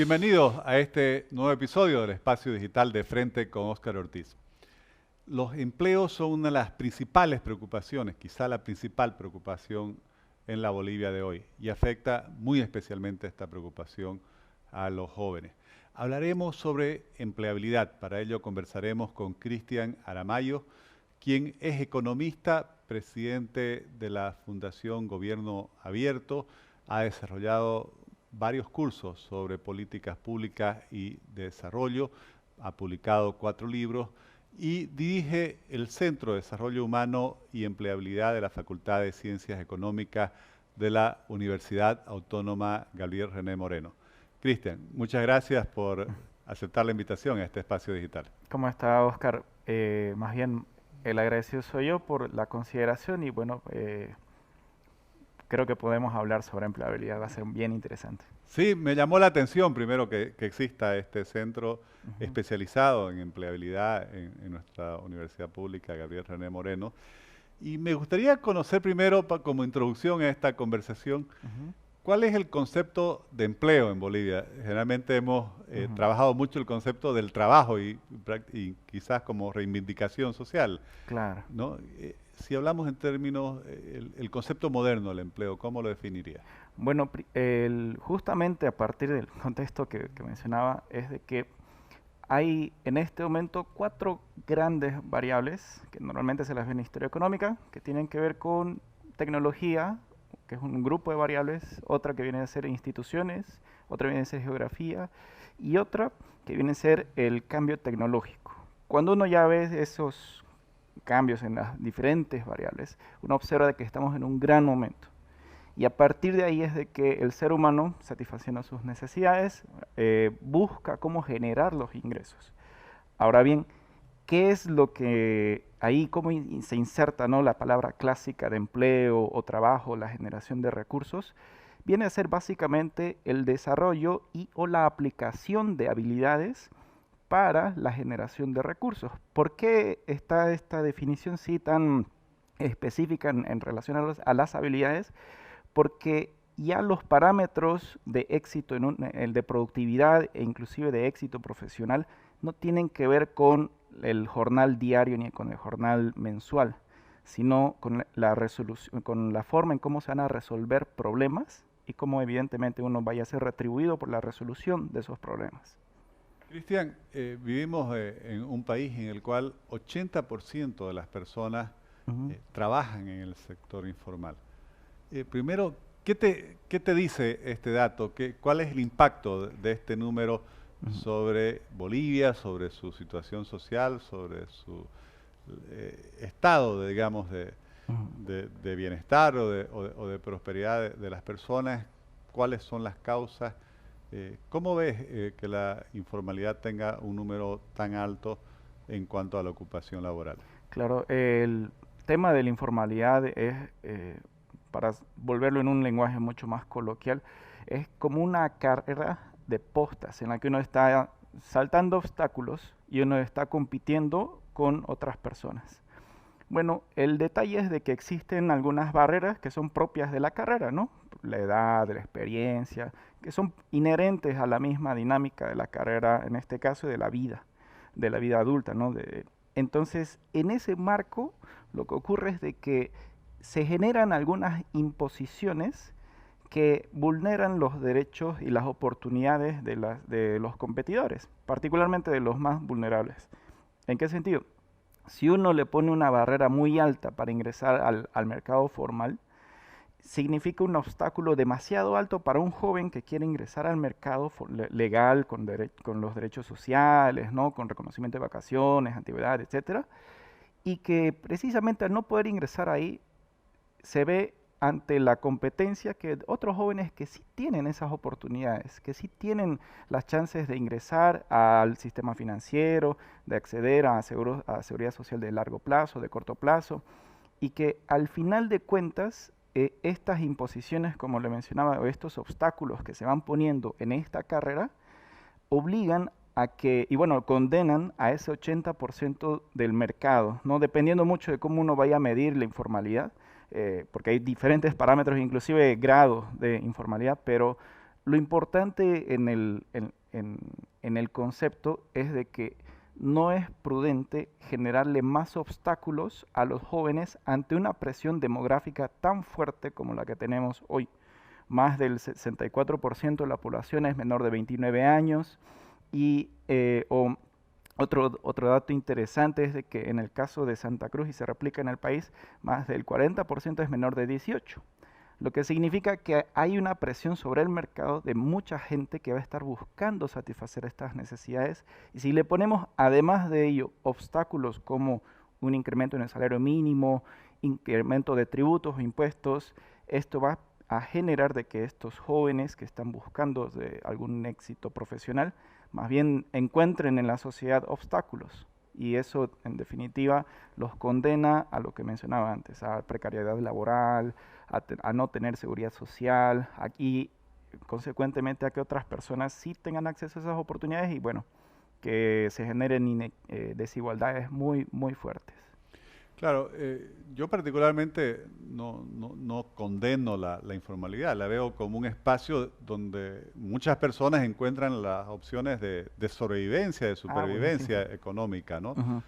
Bienvenidos a este nuevo episodio del Espacio Digital de Frente con Óscar Ortiz. Los empleos son una de las principales preocupaciones, quizá la principal preocupación en la Bolivia de hoy, y afecta muy especialmente esta preocupación a los jóvenes. Hablaremos sobre empleabilidad. Para ello conversaremos con Cristian Aramayo, quien es economista, presidente de la Fundación Gobierno Abierto, ha desarrollado varios cursos sobre políticas públicas y desarrollo, ha publicado 4 libros y dirige el Centro de Desarrollo Humano y Empleabilidad de la Facultad de Ciencias Económicas de la Universidad Autónoma Gabriel René Moreno. Cristian, muchas gracias por aceptar la invitación a este espacio digital. ¿Cómo está, Oscar? Más bien, el agradecido soy yo por la consideración y bueno, creo que podemos hablar sobre empleabilidad, va a ser bien interesante. Sí, me llamó la atención primero que exista este centro Ujú, especializado en empleabilidad en nuestra Universidad Pública Gabriel René Moreno. Y me gustaría conocer primero, como introducción a esta conversación, ujú, ¿cuál es el concepto de empleo en Bolivia? Generalmente hemos ujú. trabajado mucho el concepto del trabajo y quizás como reivindicación social, Claro. ¿no? Si hablamos en términos, el concepto moderno del empleo, ¿cómo lo definiría? Bueno, justamente a partir del contexto que mencionaba, es de que hay en este momento 4 grandes variables que normalmente se las ve en historia económica, que tienen que ver con tecnología, que es un grupo de variables, otra que viene a ser instituciones, otra viene a ser geografía y otra que viene a ser el cambio tecnológico. Cuando uno ya ve esos cambios en las diferentes variables, uno observa de que estamos en un gran momento. Y a partir de ahí es de que el ser humano, satisfaciendo sus necesidades, busca cómo generar los ingresos. Ahora bien, ¿qué es lo que ahí, cómo se inserta, ¿no?, la palabra clásica de empleo o trabajo, la generación de recursos? Viene a ser básicamente el desarrollo y o la aplicación de habilidades para la generación de recursos. ¿Por qué está esta definición sí tan específica en relación a las habilidades? Porque ya los parámetros de éxito, el de productividad e inclusive de éxito profesional, no tienen que ver con el jornal diario ni con el jornal mensual, sino con la resolución, con la forma en cómo se van a resolver problemas y cómo evidentemente uno vaya a ser retribuido por la resolución de esos problemas. Cristian, vivimos en un país en el cual 80% de las personas Ujú, trabajan en el sector informal. Primero, qué te dice este dato? ¿Cuál es el impacto de este número ujú, sobre Bolivia, sobre su situación social, sobre su estado, digamos, ujú. de bienestar o de prosperidad de las personas? ¿Cuáles son las causas? ¿Cómo ves que la informalidad tenga un número tan alto en cuanto a la ocupación laboral? Claro, el tema de la informalidad es, para volverlo en un lenguaje mucho más coloquial, es como una carrera de postas en la que uno está saltando obstáculos y uno está compitiendo con otras personas. Bueno, el detalle es de que existen algunas barreras que son propias de la carrera, ¿no? La edad, la experiencia, que son inherentes a la misma dinámica de la carrera, en este caso de la vida adulta, ¿no? Entonces, en ese marco, lo que ocurre es de que se generan algunas imposiciones que vulneran los derechos y las oportunidades de los competidores, particularmente de los más vulnerables. ¿En qué sentido? Si uno le pone una barrera muy alta para ingresar al mercado formal, significa un obstáculo demasiado alto para un joven que quiere ingresar al mercado legal con los derechos sociales, ¿no?, con reconocimiento de vacaciones, antigüedad, etcétera, y que precisamente al no poder ingresar ahí se ve ante la competencia que otros jóvenes que sí tienen esas oportunidades, que sí tienen las chances de ingresar al sistema financiero, de acceder a seguridad social de largo plazo, de corto plazo, y que al final de cuentas estas imposiciones, como le mencionaba, o estos obstáculos que se van poniendo en esta carrera, obligan a que, y bueno, condenan a ese 80% del mercado, ¿no? Dependiendo mucho de cómo uno vaya a medir la informalidad, porque hay diferentes parámetros, inclusive grados de informalidad, pero Lo importante en el concepto es de que no es prudente generarle más obstáculos a los jóvenes ante una presión demográfica tan fuerte como la que tenemos hoy. Más del 64% de la población es menor de 29 años y otro dato interesante es de que en el caso de Santa Cruz y se replica en el país, más del 40% es menor de 18, lo que significa que hay una presión sobre el mercado de mucha gente que va a estar buscando satisfacer estas necesidades. Y si le ponemos, además de ello, obstáculos como un incremento en el salario mínimo, incremento de tributos o impuestos, esto va a generar de que estos jóvenes que están buscando algún éxito profesional, más bien encuentren en la sociedad obstáculos. Y eso, en definitiva, los condena a lo que mencionaba antes, a precariedad laboral, a no tener seguridad social, y consecuentemente a que otras personas sí tengan acceso a esas oportunidades y bueno, que se generen desigualdades muy, muy fuertes. Claro, yo particularmente no condeno la informalidad, la veo como un espacio donde muchas personas encuentran las opciones de sobrevivencia, de Bueno, sí. supervivencia económica, ¿no? Ujú,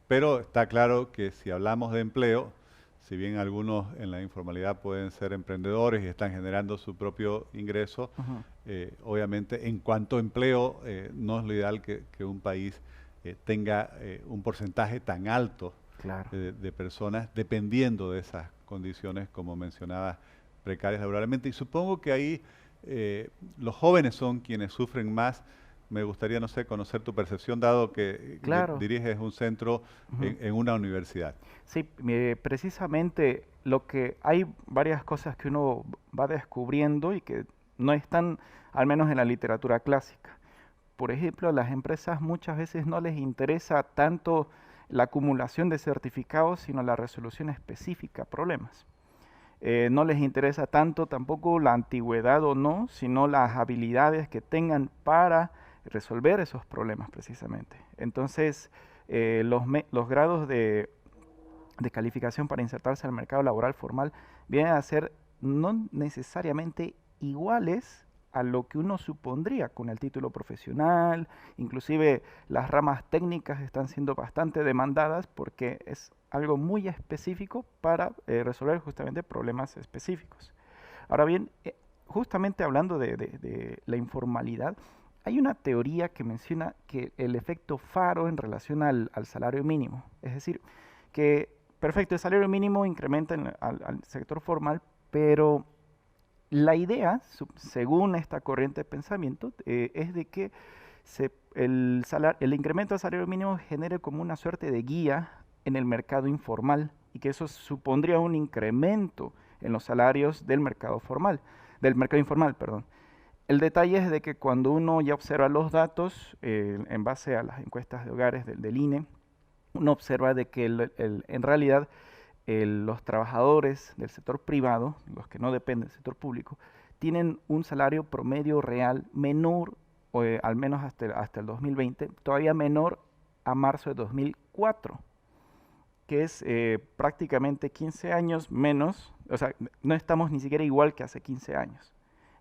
Pero está claro que si hablamos de empleo, si bien algunos en la informalidad pueden ser emprendedores y están generando su propio ingreso, ujú, obviamente en cuanto a empleo no es lo ideal que un país tenga un porcentaje tan alto claro. de personas dependiendo de esas condiciones, como mencionabas, precarias laboralmente. Y supongo que ahí los jóvenes son quienes sufren más. Me gustaría, no sé, conocer tu percepción, dado que Claro. diriges un centro Ujú. en una universidad. Sí, precisamente lo que hay varias cosas que uno va descubriendo y que no están, al menos en la literatura clásica. Por ejemplo, a las empresas muchas veces no les interesa tanto la acumulación de certificados, sino la resolución específica a problemas. No les interesa tanto tampoco la antigüedad o no, sino las habilidades que tengan para resolver esos problemas precisamente. Entonces, los grados de calificación para insertarse al mercado laboral formal vienen a ser no necesariamente iguales a lo que uno supondría con el título profesional, inclusive las ramas técnicas están siendo bastante demandadas porque es algo muy específico para resolver justamente problemas específicos. Ahora bien, justamente hablando de la informalidad, hay una teoría que menciona que el efecto faro en relación al salario mínimo, es decir, que perfecto, el salario mínimo incrementa al sector formal, pero la idea, según esta corriente de pensamiento, es de que el incremento del salario mínimo genere como una suerte de guía en el mercado informal y que eso supondría un incremento en los salarios del mercado informal, perdón. El detalle es de que cuando uno ya observa los datos en base a las encuestas de hogares del INE, uno observa de que en realidad los trabajadores del sector privado, los que no dependen del sector público, tienen un salario promedio real menor, o al menos hasta el 2020, todavía menor a marzo de 2004, que es prácticamente 15 años menos, o sea, no estamos ni siquiera igual que hace 15 años.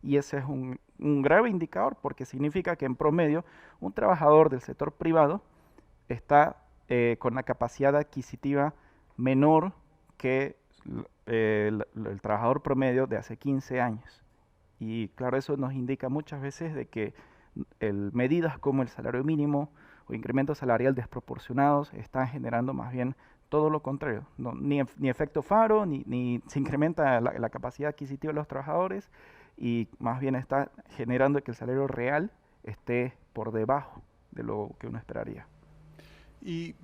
Y ese es un grave indicador porque significa que en promedio un trabajador del sector privado está con la capacidad adquisitiva menor que el trabajador promedio de hace 15 años. Y claro, eso nos indica muchas veces de que medidas como el salario mínimo o incremento salarial desproporcionados están generando más bien todo lo contrario. Ni efecto faro, ni se incrementa la capacidad adquisitiva de los trabajadores y más bien está generando que el salario real esté por debajo de lo que uno esperaría. Y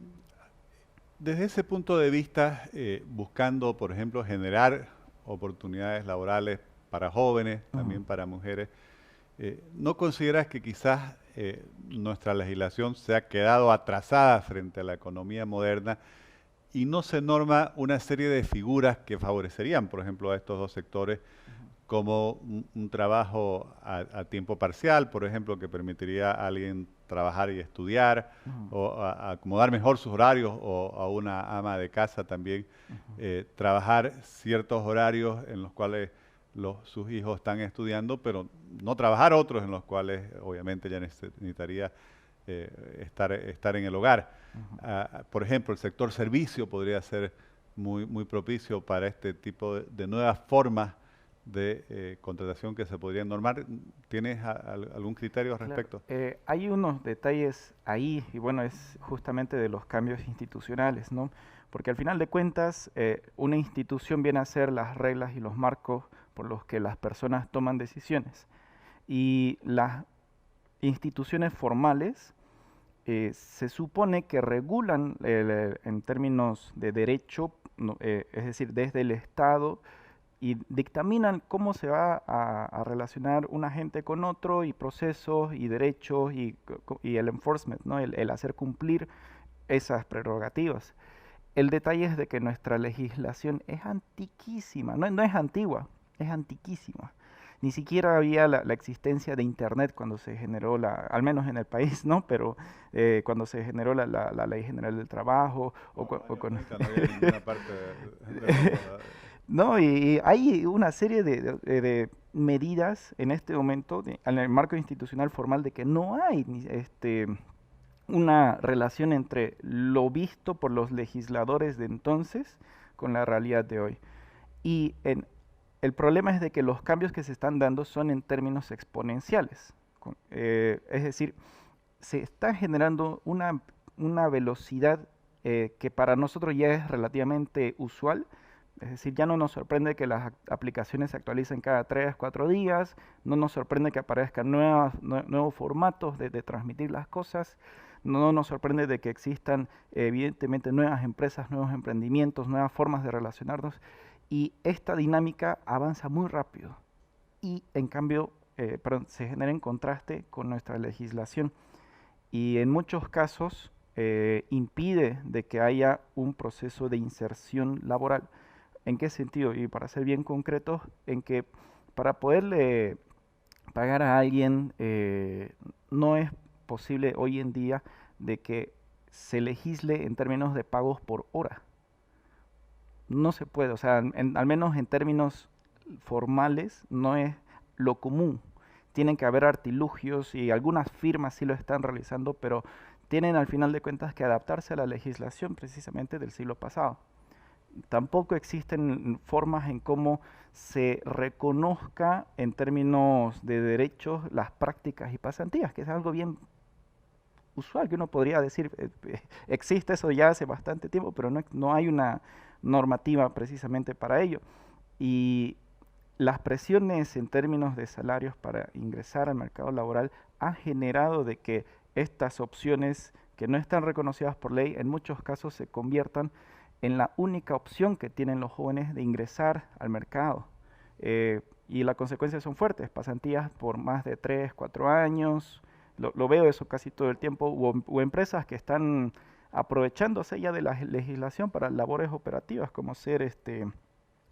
desde ese punto de vista, buscando, por ejemplo, generar oportunidades laborales para jóvenes, Ujú. también para mujeres, ¿no consideras que quizás nuestra legislación se ha quedado atrasada frente a la economía moderna y no se norma una serie de figuras que favorecerían, por ejemplo, a estos dos sectores, como un trabajo a tiempo parcial, por ejemplo, que permitiría a alguien trabajar y estudiar, Ujú, o a acomodar mejor sus horarios, o a una ama de casa también ujú, trabajar ciertos horarios en los cuales sus hijos están estudiando, pero no trabajar otros en los cuales obviamente ya necesitaría estar en el hogar. Por ejemplo, el sector servicio podría ser muy propicio para este tipo de nuevas formas de contratación que se podrían normar. ¿Tienes algún criterio al respecto? Hay unos detalles ahí, y bueno, es justamente de los cambios institucionales, ¿no? Porque al final de cuentas, una institución viene a ser las reglas y los marcos por los que las personas toman decisiones. Y las instituciones formales se supone que regulan en términos de derecho, no, es decir, desde el Estado, y dictaminan cómo se va a relacionar un agente con otro y procesos y derechos y el enforcement, ¿no? El hacer cumplir esas prerrogativas. El detalle es de que nuestra legislación es antiquísima, no es antigua, es antiquísima. Ni siquiera había la existencia de Internet cuando se generó, al menos en el país, ¿no? Pero cuando se generó la Ley General del Trabajo. No había ninguna parte del mundo. No, y hay una serie de medidas en este momento, en el marco institucional formal, de que no hay una relación entre lo visto por los legisladores de entonces con la realidad de hoy. Y el problema es de que los cambios que se están dando son en términos exponenciales. Es decir, se está generando una velocidad que para nosotros ya es relativamente usual. Es decir, ya no nos sorprende que las aplicaciones se actualicen cada 3, 4 días, no nos sorprende que aparezcan nuevos formatos de transmitir las cosas, no nos sorprende de que existan evidentemente nuevas empresas, nuevos emprendimientos, nuevas formas de relacionarnos, y esta dinámica avanza muy rápido y en cambio se genera en contraste con nuestra legislación y en muchos casos impide de que haya un proceso de inserción laboral. ¿En qué sentido? Y para ser bien concretos, en que para poderle pagar a alguien no es posible hoy en día de que se legisle en términos de pagos por hora. No se puede, o sea, al menos en términos formales no es lo común. Tienen que haber artilugios y algunas firmas sí lo están realizando, pero tienen al final de cuentas que adaptarse a la legislación precisamente del siglo pasado. Tampoco existen formas en cómo se reconozca en términos de derechos las prácticas y pasantías, que es algo bien usual, que uno podría decir, existe eso ya hace bastante tiempo, pero no hay una normativa precisamente para ello. Y las presiones en términos de salarios para ingresar al mercado laboral han generado de que estas opciones que no están reconocidas por ley en muchos casos se conviertan en la única opción que tienen los jóvenes de ingresar al mercado. Y las consecuencias son fuertes, pasantías por más de 3, 4 años, lo veo eso casi todo el tiempo, o empresas que están aprovechándose ya de la legislación para labores operativas, como ser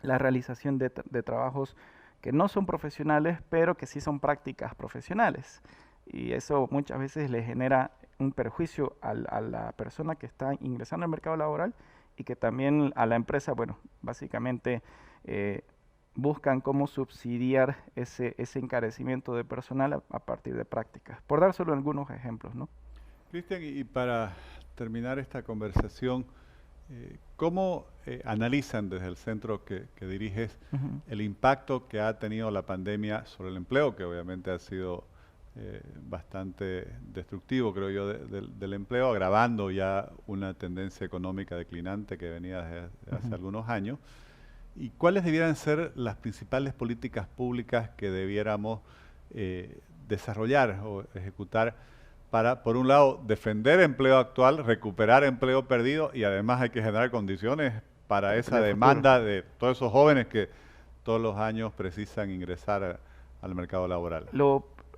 la realización de trabajos que no son profesionales, pero que sí son prácticas profesionales. Y eso muchas veces le genera un perjuicio a la persona que está ingresando al mercado laboral y que también a la empresa, bueno, básicamente buscan cómo subsidiar ese encarecimiento de personal a partir de prácticas. Por dar solo algunos ejemplos, ¿no? Cristian, y para terminar esta conversación, ¿cómo analizan desde el centro que diriges el impacto que ha tenido la pandemia sobre el empleo, que obviamente ha sido bastante destructivo, creo yo, del empleo, agravando ya una tendencia económica declinante que venía desde hace algunos años? ¿Y cuáles debieran ser las principales políticas públicas que debiéramos desarrollar o ejecutar para, por un lado, defender empleo actual, recuperar empleo perdido y además hay que generar condiciones para esa demanda de todos esos jóvenes que todos los años precisan ingresar al mercado laboral?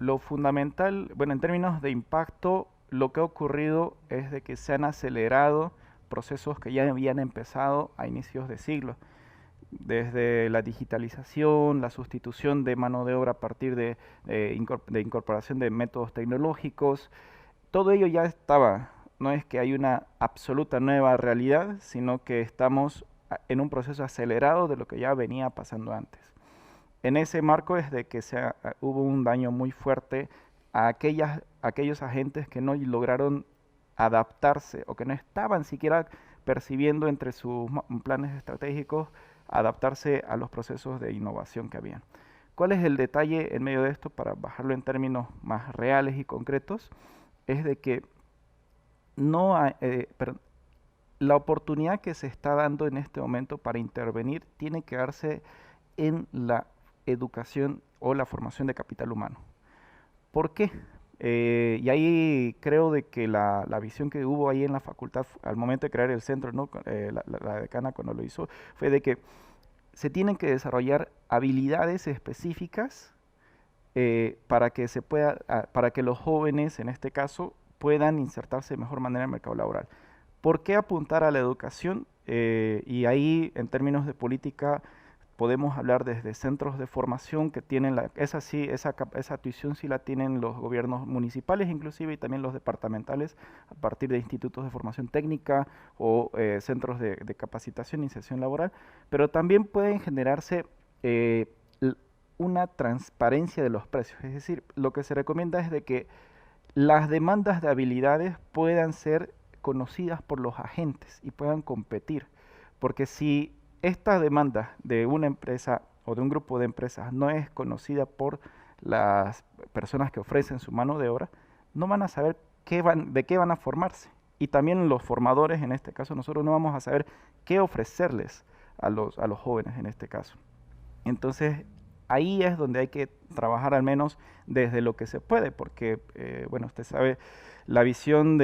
Lo fundamental, bueno, en términos de impacto, lo que ha ocurrido es de que se han acelerado procesos que ya habían empezado a inicios de siglo. Desde la digitalización, la sustitución de mano de obra a partir de incorporación de métodos tecnológicos, todo ello ya estaba. No es que hay una absoluta nueva realidad, sino que estamos en un proceso acelerado de lo que ya venía pasando antes. en ese marco es de que hubo un daño muy fuerte a aquellos agentes que no lograron adaptarse o que no estaban siquiera percibiendo entre sus planes estratégicos adaptarse a los procesos de innovación que habían. ¿Cuál es el detalle en medio de esto para bajarlo en términos más reales y concretos? Es de que no hay, la oportunidad que se está dando en este momento para intervenir tiene que darse en la educación o la formación de capital humano. ¿Por qué? Y ahí creo de que la visión que hubo ahí en la facultad al momento de crear el centro, ¿no? La decana cuando lo hizo, fue de que se tienen que desarrollar habilidades específicas para que para que los jóvenes, en este caso, puedan insertarse de mejor manera en el mercado laboral. ¿Por qué apuntar a la educación? Y ahí, en términos de política, podemos hablar desde centros de formación que tienen esa tuición sí la tienen los gobiernos municipales inclusive y también los departamentales a partir de institutos de formación técnica o centros de capacitación e inserción laboral, pero también pueden generarse eh, una transparencia de los precios, es decir, lo que se recomienda es de que las demandas de habilidades puedan ser conocidas por los agentes y puedan competir, porque si esta demanda de una empresa o de un grupo de empresas no es conocida por las personas que ofrecen su mano de obra, no van a saber de qué van a formarse. Y también los formadores, en este caso nosotros no vamos a saber qué ofrecerles a los jóvenes en este caso. Entonces, ahí es donde hay que trabajar al menos desde lo que se puede, porque, bueno, usted sabe, la visión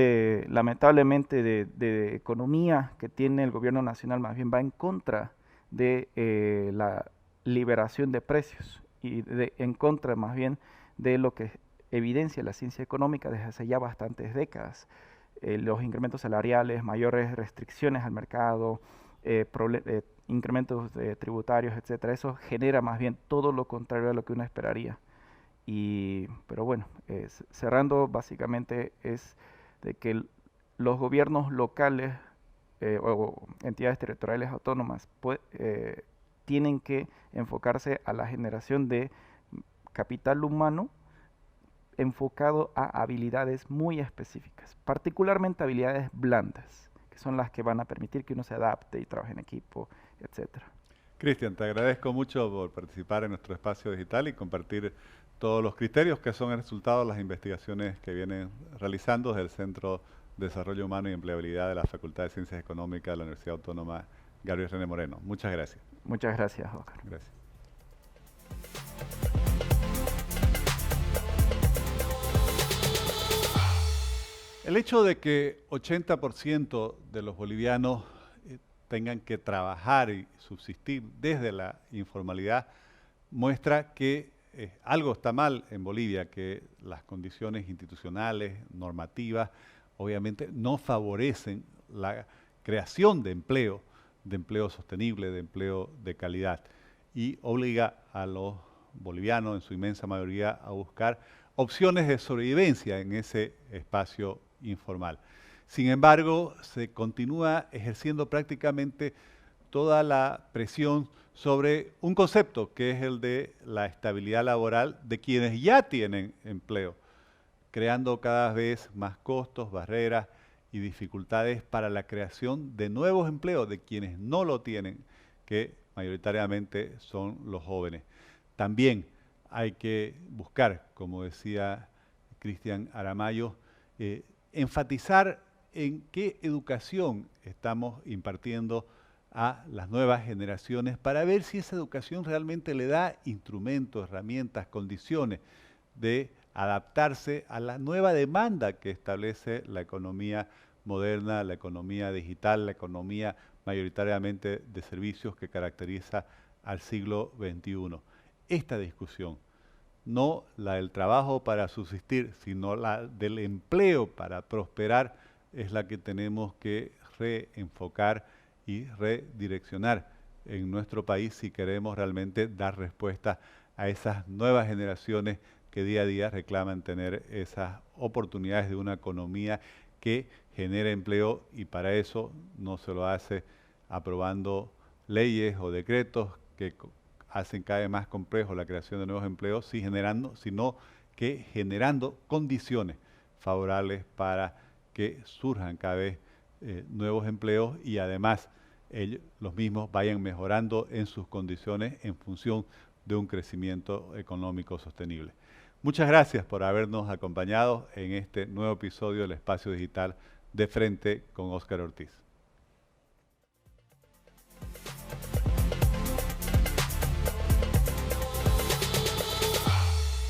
lamentablemente, de economía que tiene el gobierno nacional más bien va en contra de la liberación de precios y en contra más bien de lo que evidencia la ciencia económica desde hace ya bastantes décadas. Los incrementos salariales, mayores restricciones al mercado, incrementos tributarios, etcétera, eso genera más bien todo lo contrario a lo que uno esperaría. Pero bueno, cerrando básicamente es de que los gobiernos locales o entidades territoriales autónomas tienen que enfocarse a la generación de capital humano enfocado a habilidades muy específicas, particularmente habilidades blandas, que son las que van a permitir que uno se adapte y trabaje en equipo, etcétera. Cristian, te agradezco mucho por participar en nuestro espacio digital y compartir todos los criterios que son el resultado de las investigaciones que vienen realizando desde el Centro de Desarrollo Humano y Empleabilidad de la Facultad de Ciencias Económicas de la Universidad Autónoma Gabriel René Moreno. Muchas gracias. Muchas gracias, Oscar. Gracias. El hecho de que 80% de los bolivianos tengan que trabajar y subsistir desde la informalidad muestra que algo está mal en Bolivia, que las condiciones institucionales, normativas, obviamente no favorecen la creación de empleo sostenible, de empleo de calidad, y obliga a los bolivianos en su inmensa mayoría a buscar opciones de sobrevivencia en ese espacio informal. Sin embargo, se continúa ejerciendo prácticamente toda la presión sobre un concepto que es el de la estabilidad laboral de quienes ya tienen empleo, creando cada vez más costos, barreras y dificultades para la creación de nuevos empleos de quienes no lo tienen, que mayoritariamente son los jóvenes. También hay que buscar, como decía Cristian Aramayo, enfatizar en qué educación estamos impartiendo a las nuevas generaciones para ver si esa educación realmente le da instrumentos, herramientas, condiciones de adaptarse a la nueva demanda que establece la economía moderna, la economía digital, la economía mayoritariamente de servicios que caracteriza al siglo XXI. Esta discusión, no la del trabajo para subsistir, sino la del empleo para prosperar, es la que tenemos que reenfocar y redireccionar en nuestro país si queremos realmente dar respuesta a esas nuevas generaciones que día a día reclaman tener esas oportunidades de una economía que genere empleo, y para eso no se lo hace aprobando leyes o decretos que hacen cada vez más complejo la creación de nuevos empleos, sino que generando condiciones favorables para que surjan cada vez nuevos empleos y además los mismos vayan mejorando en sus condiciones en función de un crecimiento económico sostenible. Muchas gracias por habernos acompañado en este nuevo episodio del Espacio Digital de Frente con Óscar Ortiz.